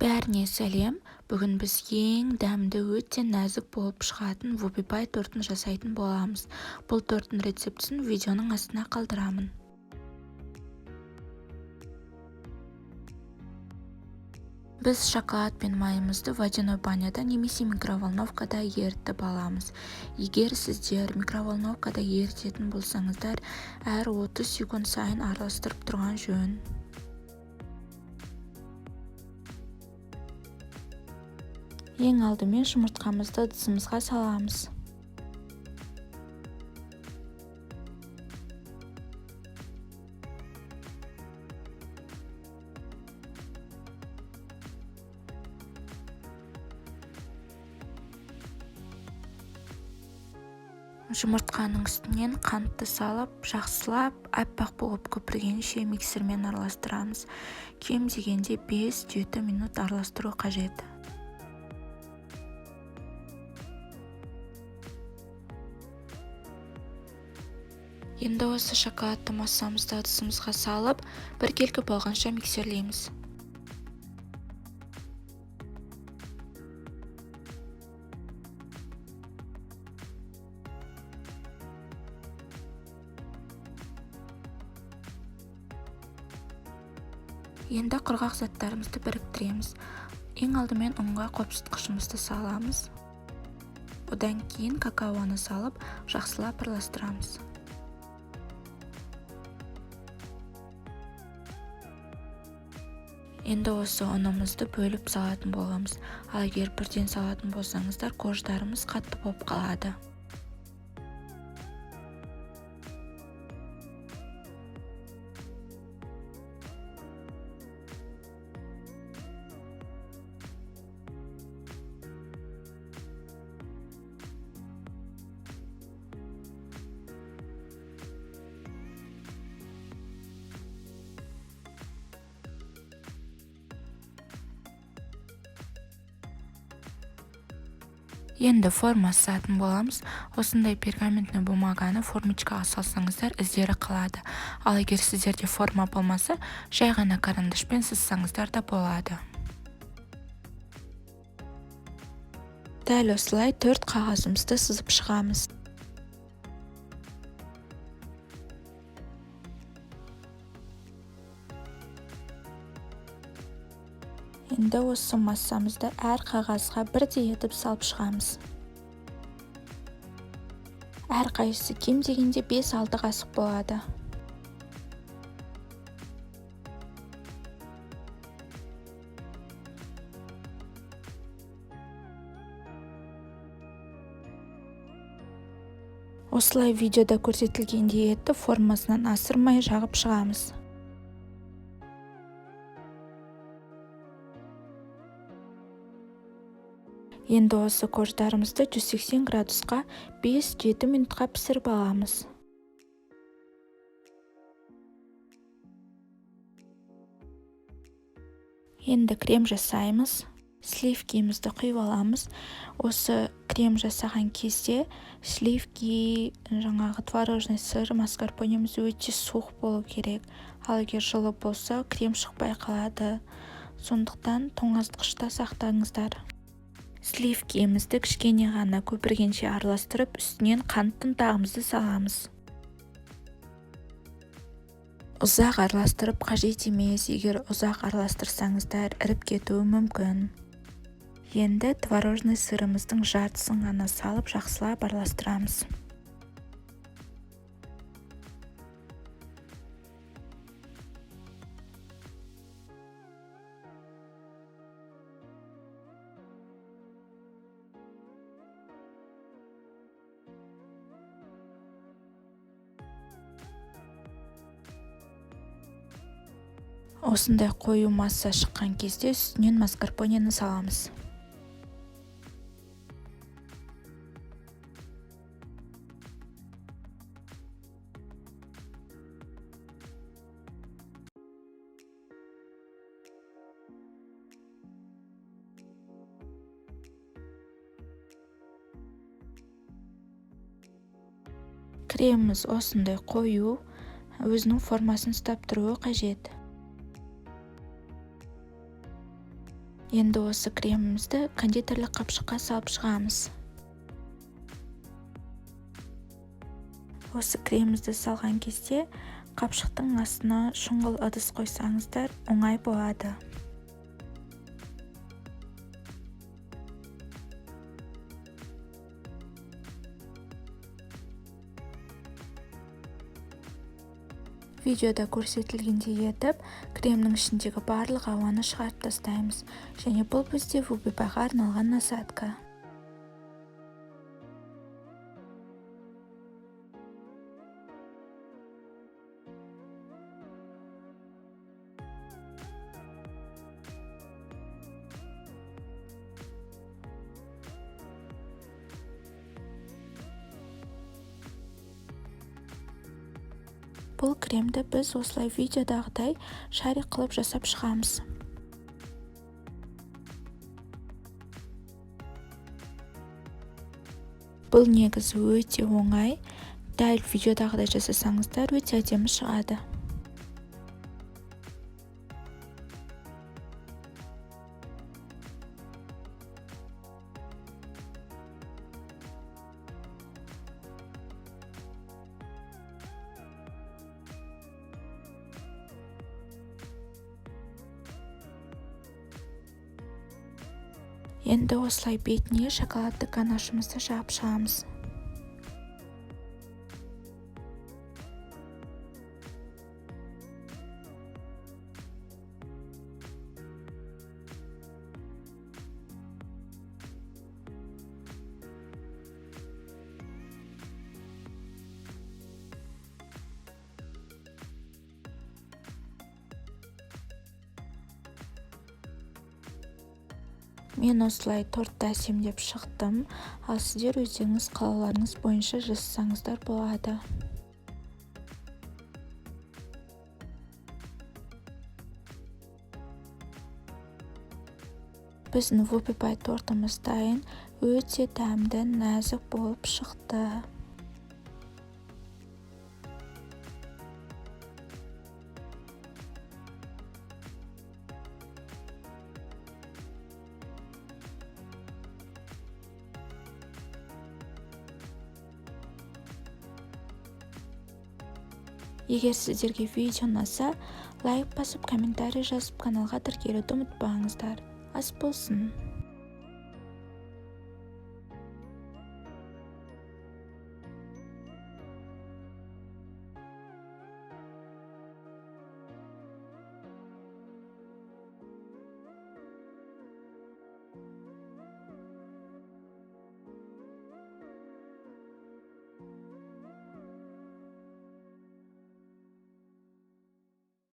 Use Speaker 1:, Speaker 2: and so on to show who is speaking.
Speaker 1: Бәріне сәлем. Бүгін біз ең дәмді, өте нәзік болып шығатын вубипай тортын жасайтын боламыз. Бұл торттың рецептісін видеоның астына қалдырамын. Біз шоколад пен майымызды водяной баняда немесе микроволновкада ерітіп аламыз. Егер сіздер микроволновкада ерітетін болсаңыздар, әр 30 секунд сайын араластырып тұрған жөн. Ең алдымен жұмыртқамызды ыдысымызға саламыз. Жұмыртқаның үстінен қантты салып, жақсылап, аппақ болып көпіргенше миксермен араластырамыз. Кем дегенде 5-7 минут араластыру қажет. Енді осы шоколадты массамызды ыдысымызға салып, біркелкі болғанша миксерлейміз. Енді құрғақ заттарымызды біріктіреміз. Ең алдымен ұнға қопсытқышымызды саламыз. Одан кейін какаоны салып, жақсылап араластырамыз. Енді осы ұнымызды бөліп салатын боламыз. Ал егер бірден салатын болсаңыздар, қождарымыз қатты болып қалады. Енді форма сызатын боламыз. Осындай пергаментный бумаганы формочкаға салсаңыздар, іздері қалады. Ал егер сіздерде форма болмаса, жай ғана карандашпен сызсаңыздар да болады. Дәл осылай 4 қағазымызды сызып шығамыз. Енді осы массамызды әр қағазға бірдей етіп салып шығамыз. Әр қайсысы кем дегенде 5-6 қасық болады. Осылай видеода көрсетілгендей етіп формасынан асырмай жағып шығамыз. Енді осы қождарымызды 180 градусқа 5-7 минутқа пісіріп аламыз. Енді крем жасаймыз. Сливкимізді құйып аламыз. Осы крем жасаған кезде сливки, творожный сыр, маскарпонеміз өте суық болу керек. Ал егер жылы болса, крем шықпай қалады. Сондықтан тоңазытқышта сақтаңыздар. Сливкимізді кішкене ғана көпіргенше араластырып, үстінен қанттың тағымызды саламыз. Ұзақ араластырып қажет емес, егер ұзақ араластырсаңыздар, іріп кетуі мүмкін. Енді творожный сырымыздың жартысын ғана салып, жақсылап араластырамыз. Осындай қою масса шыққан кезде үстінен маскарпонені саламыз. Креміміз осындай қою, өзінің формасын ұстап тұруы қажет. Енді осы кремімізді кондитерлік қапшыққа салып шығамыз. Осы кремімізді салған кезде қапшықтың астына шұңғыл ыдыс қойсаңыздар оңай болады. Видеода көрсетілгендей етіп, кремнің ішіндегі барлық ауаны шығарып тастаймыз. Және бұл бізде вуби-барға арналған насадка. Бұл кремді біз осылай видеодағыдай шарик қылып жасап шығамыз. Бұл негізі өте оңай, дәл видеодағыдай жасасаңыздар өте әдемі шығады. Енді осылай бетіне шоколадты ганашымызды жағып шығамыз. Мен осылай тортты әсемдеп шықтым, ал сіздер өздеріңіз қалауларыңыз бойынша жасасаңыздар болады. Біздің вуби-бай тортымыз дайын, өте дәмді, нәзік болып шықты. Егер сіздерге видео ұнаса, лайк басып, комментарий жазып, каналға тіркелуді ұмытпаңыздар. Ас болсын!